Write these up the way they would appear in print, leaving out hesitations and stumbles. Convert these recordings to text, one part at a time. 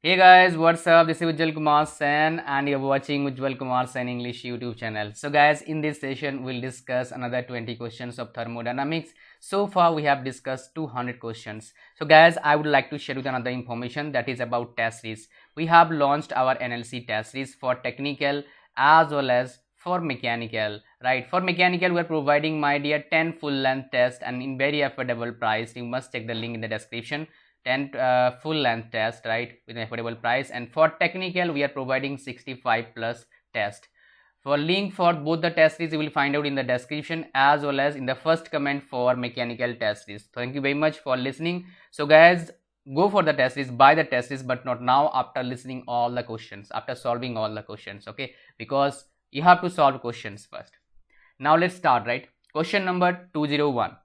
Hey guys, what's up? This is Ujjwal Kumar Sen and you're watching Ujjwal Kumar Sen English YouTube channel. So guys, in this session, we'll discuss another 20 questions of thermodynamics. So far, we have discussed 200 questions. So guys, I would like to share with another information that is about test series. We have launched our NLC test series for technical as well as for mechanical, right? For mechanical, we are providing, my dear, 10 full length tests and in very affordable price. You must check the link in the description. 10 full length test, right, with an affordable price. And for technical, we are providing 65 plus test. For link for both the test series, you will find out in the description as well as in the first comment for mechanical test series. Thank you very much for listening. So guys, go for the test series, buy the test series, but not now, after listening all the questions, after solving all the questions, okay, because you have to solve questions first. Now let's start, right? Question number 201.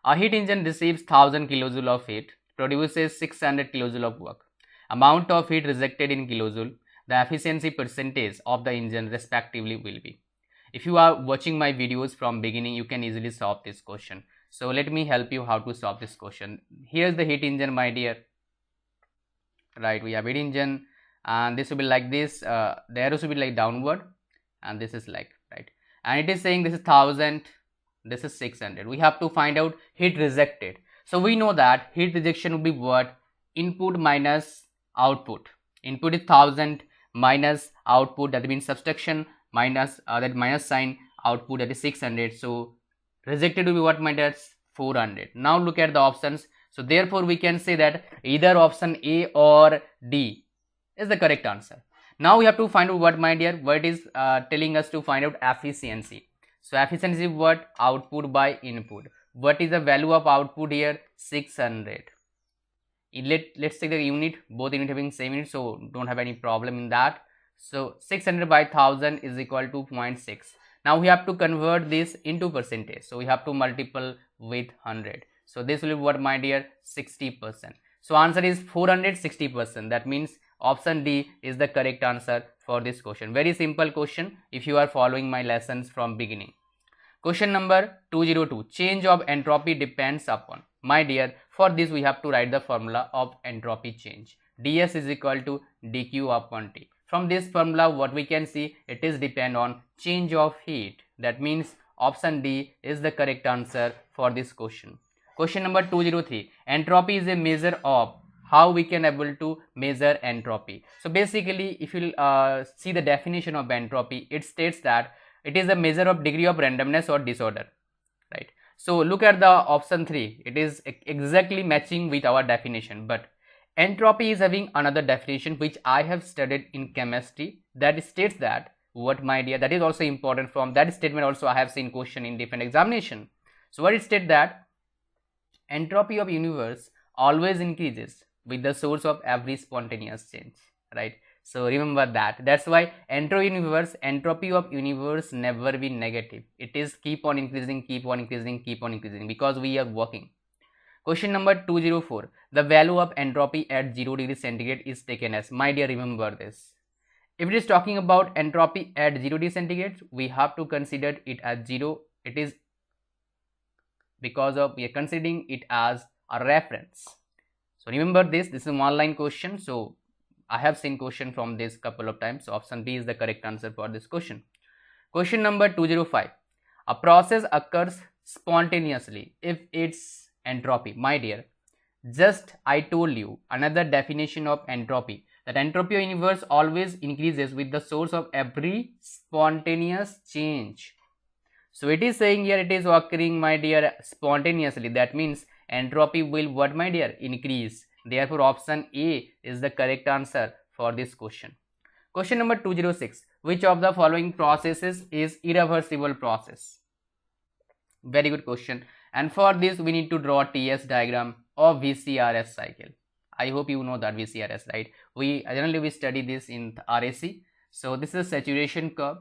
A heat engine receives 1000 kilojoule of heat, produces 600 kilojoule of work. Amount of heat rejected in kilojoule, the efficiency percentage of the engine respectively will be. If you are watching my videos from beginning, you can easily solve this question. So let me help you how to solve this question. Here's the heat engine, my dear. Right, we have heat engine and this will be like this. The arrows will be like downward and this is like, right, and it is saying this is 1000, this is 600. We have to find out heat rejected. So we know that heat rejection will be what? Input minus output. Input is 1000 minus output, that means subtraction, minus that minus sign, output, that is 600. So rejected will be what, my dear? 400. Now look at the options. So therefore we can say that either option A or D is the correct answer. Now we have to find out what, my dear, what is telling us to find out efficiency. So efficiency is what? Output by input. What is the value of output here? 600. Let's take the unit, both unit having same unit, so don't have any problem in that. So 600 by 1000 is equal to 0.6. Now we have to convert this into percentage. So we have to multiply with 100. So this will be what, my dear? 60%. So answer is 460%. That means option D is the correct answer for this question. Very simple question if you are following my lessons from beginning. Question number 202. Change of entropy depends upon. My dear, for this we have to write the formula of entropy change. ds is equal to dq upon t. From this formula, what we can see, it is depend on change of heat. That means option D is the correct answer for this question. Question number 203. Entropy is a measure of. How we can able to measure entropy? So basically, if you see the definition of entropy, it states that it is a measure of degree of randomness or disorder, right? So look at the option 3. It is exactly matching with our definition, but entropy is having another definition which I have studied in chemistry, that states that what, my dear, that is also important. From that statement also I have seen question in different examination. So what it states that entropy of universe always increases with the source of every spontaneous change, right? So remember that. That's why entropy of universe never be negative. It is keep on increasing, keep on increasing, keep on increasing, because we are working. Question number 204. The value of entropy at 0 degree centigrade is taken as. My dear, remember this. If it is talking about entropy at 0 degree centigrade, we have to consider it as 0. It is because of we are considering it as a reference. So remember this. This is an online question. So I have seen question from this couple of times. So option B is the correct answer for this question. Question number 205. A process occurs spontaneously if its entropy. My dear, just I told you another definition of entropy, that entropy of universe always increases with the source of every spontaneous change. So it is saying here it is occurring, my dear, spontaneously. That means entropy will what, my dear? Increase. Therefore option A is the correct answer for this question. Question number 206. Which of the following processes is irreversible process? Very good question. And for this we need to draw a TS diagram of VCRS cycle. I hope you know that VCRS, right? We generally study this in RAC. So this is a saturation curve.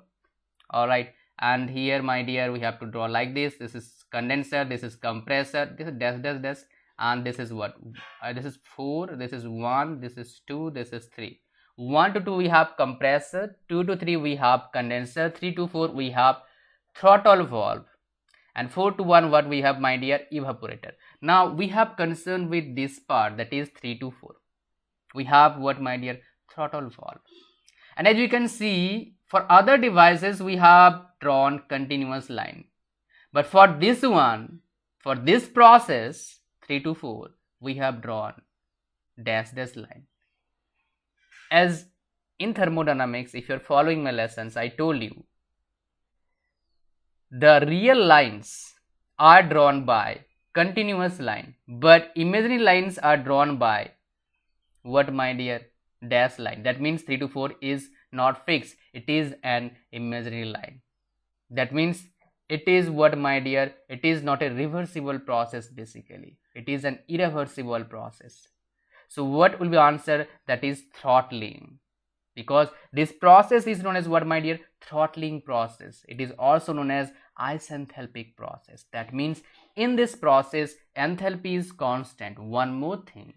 All right. And here, my dear, we have to draw like this. This is condenser, this is compressor, this is dash, and this is what? This is 4, this is 1, this is 2, this is 3. 1 to 2 we have compressor, 2 to 3 we have condenser, 3 to 4 we have throttle valve, and 4 to 1 what we have, my dear? Evaporator. Now we have concern with this part, that is 3 to 4. We have what, my dear? Throttle valve. And as you can see, for other devices we have drawn continuous line, but for this one, for this process 3 to 4, we have drawn dash line. As in thermodynamics, if you're following my lessons, I told you the real lines are drawn by continuous line, but imaginary lines are drawn by what, my dear? Dash line. That means 3 to 4 is not fixed, it is an imaginary line. That means it is what, my dear? It is not a reversible process, basically it is an irreversible process. So what will be answer? That is throttling, because this process is known as what, my dear? Throttling process. It is also known as isenthalpic process. That means in this process enthalpy is constant. One more thing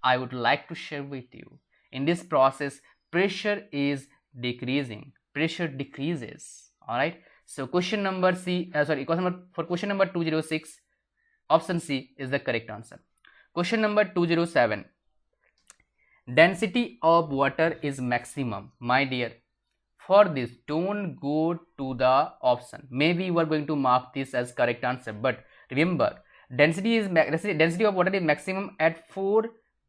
I would like to share with you, in this process pressure is decreasing, pressure decreases. All right, so question number for question number 206, option C is the correct answer. Question number 207, density of water is maximum. My dear, for this don't go to the option, maybe you are going to mark this as correct answer, but remember density of water is maximum at 4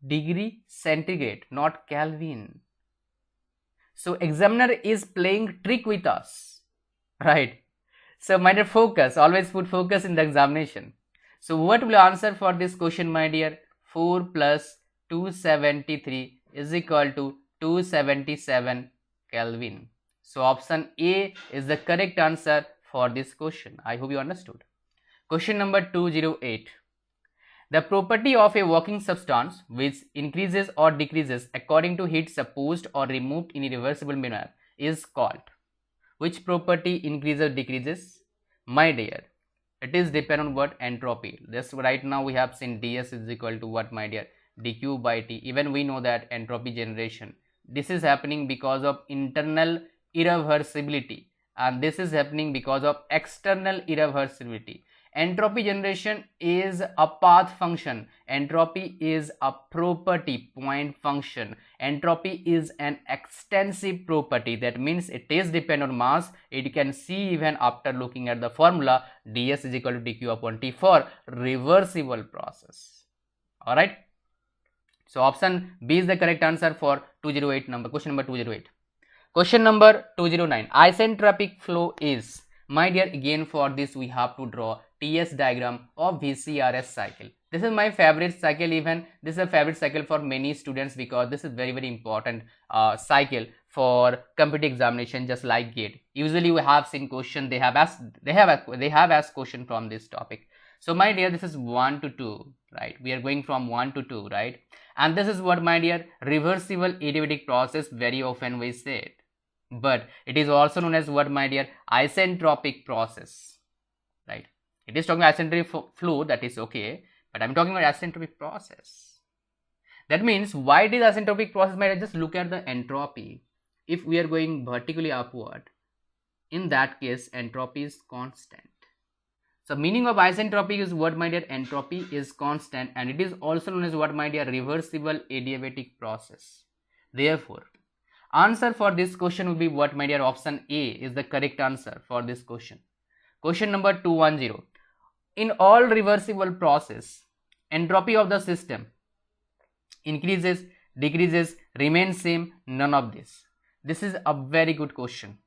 degree centigrade, not Kelvin. So examiner is playing trick with us, right? So my dear, focus, always put focus in the examination. So what will answer for this question, my dear? 4 plus 273 is equal to 277 Kelvin. So option A is the correct answer for this question. I hope you understood. Question number 208. The property of a working substance which increases or decreases according to heat supposed or removed in a reversible manner is called. Which property increases or decreases? My dear, it is depend on what? Entropy. This right now we have seen ds is equal to what, my dear? dq by t. Even we know that entropy generation, this is happening because of internal irreversibility, and this is happening because of external irreversibility. Entropy generation is a path function, entropy is a property point function, entropy is an extensive property. That means it is depend on mass. It can see even after looking at the formula ds is equal to dq upon t for reversible process. All right, so option B is the correct answer for 208 number, question number 208. Question number 209, isentropic flow is, my dear, again for this we have to draw TS diagram of VCRS cycle. This is my favorite cycle, even this is a favorite cycle for many students, because this is very important cycle for competitive examination, just like GATE. Usually we have seen question, they have asked question from this topic. So my dear, this is 1 to 2, right? We are going from 1 to 2, right? And this is what, my dear? Reversible adiabatic process, very often we say it. But it is also known as what, my dear? Isentropic process, right? It is talking about isentropic flow, that is okay, but I'm talking about isentropic process. That means why it is isentropic process, my dear? Just look at the entropy. If we are going vertically upward, in that case entropy is constant. So meaning of isentropy is what, my dear? Entropy is constant, and it is also known as what, my dear? Reversible adiabatic process. Therefore answer for this question will be what, my dear? Option A is the correct answer for this question. Question number 210. In all reversible process, entropy of the system increases, decreases, remains same, none of this. This is a very good question.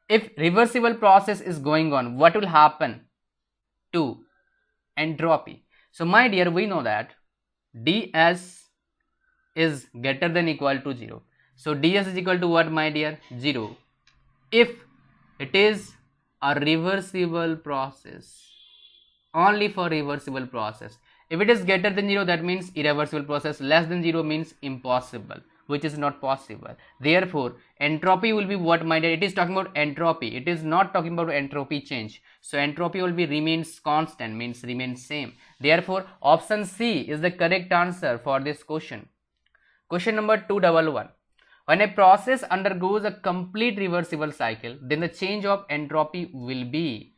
If reversible process is going on, what will happen to entropy? So my dear, we know that ds is greater than equal to 0. So ds is equal to what, my dear? 0. If it is a reversible process, only for reversible process. If it is greater than 0, that means irreversible process. Less than 0 means impossible, which is not possible. Therefore entropy will be what, my dear? It is talking about entropy, it is not talking about entropy change. So entropy will be remains constant, means remains same. Therefore option C is the correct answer for this question. Question number 211. When a process undergoes a complete reversible cycle, then the change of entropy will be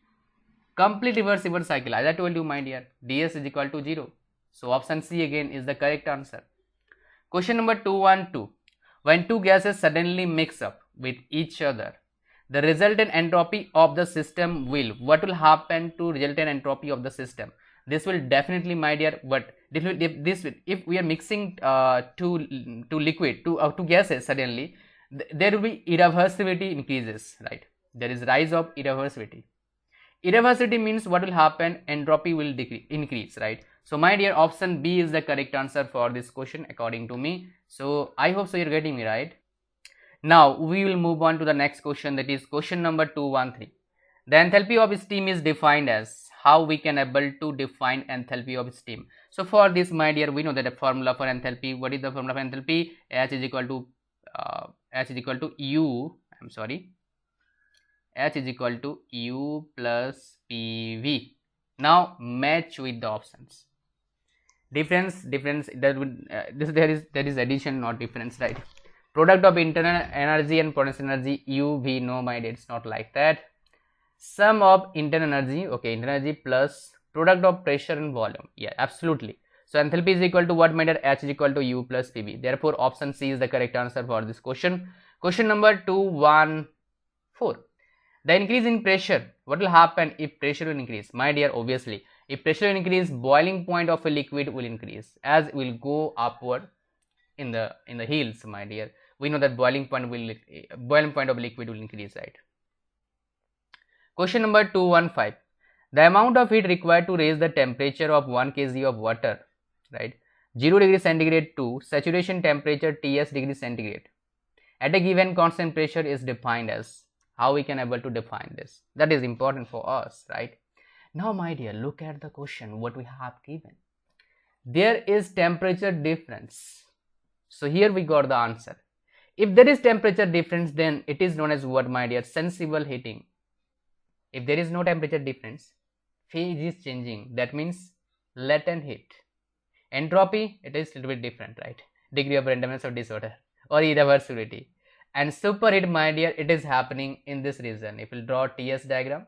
complete reversible cycle. As I told you, my dear, ds is equal to 0. So option C again is the correct answer. Question number 212. When two gases suddenly mix up with each other, the resultant entropy of the system will, what will happen to resultant entropy of the system? This will definitely, my dear, but if we are mixing two gases suddenly, there will be irreversibility increases, right? There is rise of irreversibility. Irreversibility means what will happen? Entropy will increase, right? So my dear, option B is the correct answer for this question according to me. So I hope so you're getting me right. Now we will move on to the next question, that is question number 213. The enthalpy of steam is defined as, how we can able to define enthalpy of steam. So for this, my dear, we know that the formula for enthalpy, what is the formula for enthalpy? H is equal to U, I'm sorry, H is equal to U plus PV. Now match with the options. Difference that would there is addition, not difference, right? Product of internal energy and potential energy, U, we know, my dear, it's not like that. Sum of internal energy, okay, internal energy plus product of pressure and volume, yeah, absolutely. So enthalpy is equal to what, my dear? H is equal to U plus PV. Therefore option C is the correct answer for this question. Question number 214. The increase in pressure, what will happen if pressure will increase? My dear, obviously, if pressure will increase, boiling point of a liquid will increase, as it will go upward in the hills, my dear. We know that boiling point of liquid will increase, right? Question number 215. The amount of heat required to raise the temperature of 1 kg of water, right, 0 degree centigrade to saturation temperature Ts degree centigrade at a given constant pressure is defined as. How we can able to define this? That is important for us, right? Now, my dear, look at the question what we have given. There is temperature difference. So here we got the answer. If there is temperature difference, then it is known as what, my dear? Sensible heating. If there is no temperature difference, phase is changing, that means latent heat. Entropy, it is a little bit different, right? Degree of randomness of disorder or irreversibility. And superheat, my dear, it is happening in this region. If you draw TS diagram,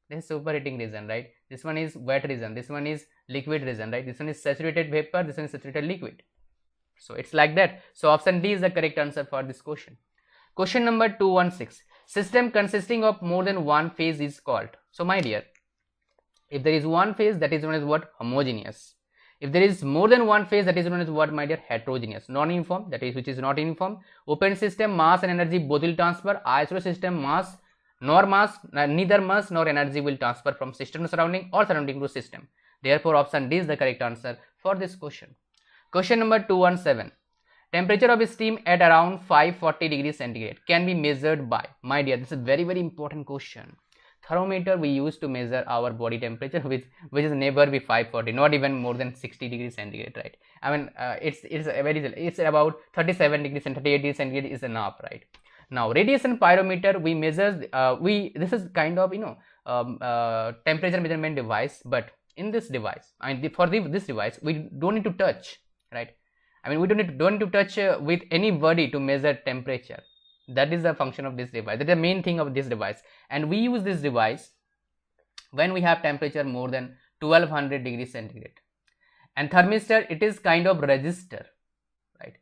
this is superheating region, right? This one is wet region, this one is liquid region, right? This one is saturated vapor, this one is saturated liquid. So it's like that. So option D is the correct answer for this question. Question number 216. System consisting of more than one phase is called. So my dear, if there is one phase, that is known as what? Homogeneous. If there is more than one phase, that is known as what, my dear? Heterogeneous. Non-uniform, that is which is not uniform. Open system, mass and energy both will transfer. Isolated system, neither mass nor energy will transfer from system to surrounding or surrounding to system. Therefore option D is the correct answer for this question. Question number 217. Temperature of steam at around 540 degrees centigrade can be measured by, my dear, this is very very question. Thermometer we use to measure our body temperature, which is never be 540, not even more than 60 degrees centigrade, right? I mean, it's about 37 degrees and 38 degrees centigrade is enough, right? Now radiation pyrometer we measure, this is kind of temperature measurement device, but in this device, this device we don't need to touch, right? I mean, we don't need to touch with anybody to measure temperature. That is the function of this device. That is the main thing of this device. And we use this device when we have temperature more than 1200 degrees centigrade. And thermistor, it is kind of resistor, right?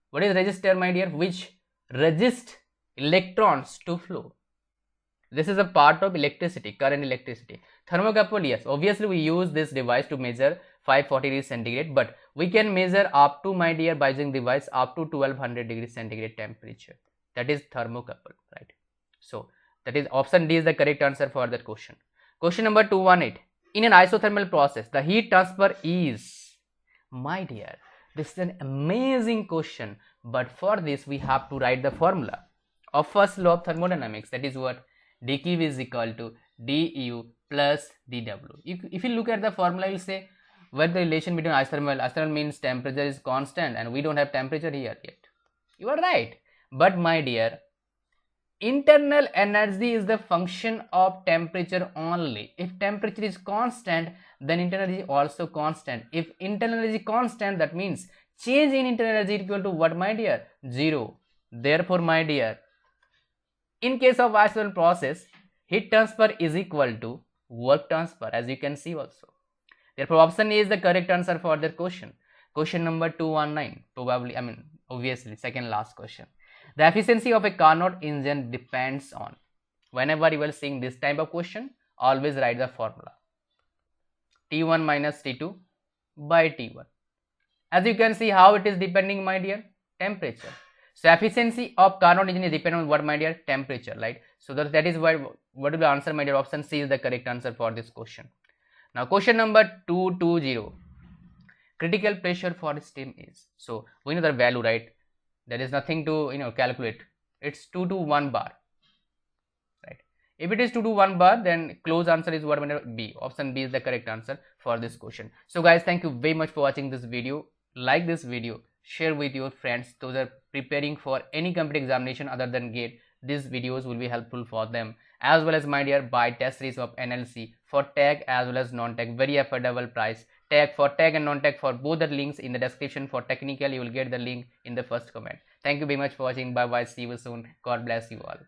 What is resistor, my dear? Which resist electrons to flow. This is a part of electricity, current electricity. Thermocouple, yes, obviously we use this device to measure 540 degrees centigrade, but we can measure up to, my dear, by using device up to 1200 degrees centigrade temperature. That is thermocouple, right? So that is option D is the correct answer for that question. Question number 218. In an isothermal process, the heat transfer is, my dear, this is an amazing question, but for this we have to write the formula of first law of thermodynamics. That is what? dQ is equal to du plus dW. If you look at the formula, you will say what the relation between isothermal means temperature is constant and we don't have temperature here yet. You are right. But my dear, internal energy is the function of temperature only. If temperature is constant, then internal energy is also constant. If internal energy is constant, that means change in internal energy is equal to what, my dear? 0. Therefore, my dear, in case of isothermal process, heat transfer is equal to work transfer, as you can see also. Therefore, option A is the correct answer for that question. Question number 219, probably, obviously, second last question. The efficiency of a Carnot engine depends on. Whenever you are seeing this type of question, always write the formula. T1 minus T2 by T1. As you can see, how it is depending, my dear? Temperature. So efficiency of Carnot engine is dependent on what, my dear? Temperature, right? So that is why, what will the answer, my dear? Option C is the correct answer for this question. Now question number 220. Critical pressure for steam is. So we know the value, right? There is nothing to calculate. It's 2 to 1 bar. Right? If it is 2 to 1 bar, then close answer is what, my dear? B. Option B is the correct answer for this question. So guys, thank you very much for watching this video. Like this video, share with your friends. Those are preparing for any competitive examination other than GATE. These videos will be helpful for them, as well as, my dear, buy test series of NLC for tag as well as non-tag, very affordable price. Tag for tag and non-tag, for both the links in the description. For technical, you will get the link in the first comment. Thank you very much for watching. Bye bye, see you soon. God bless you all.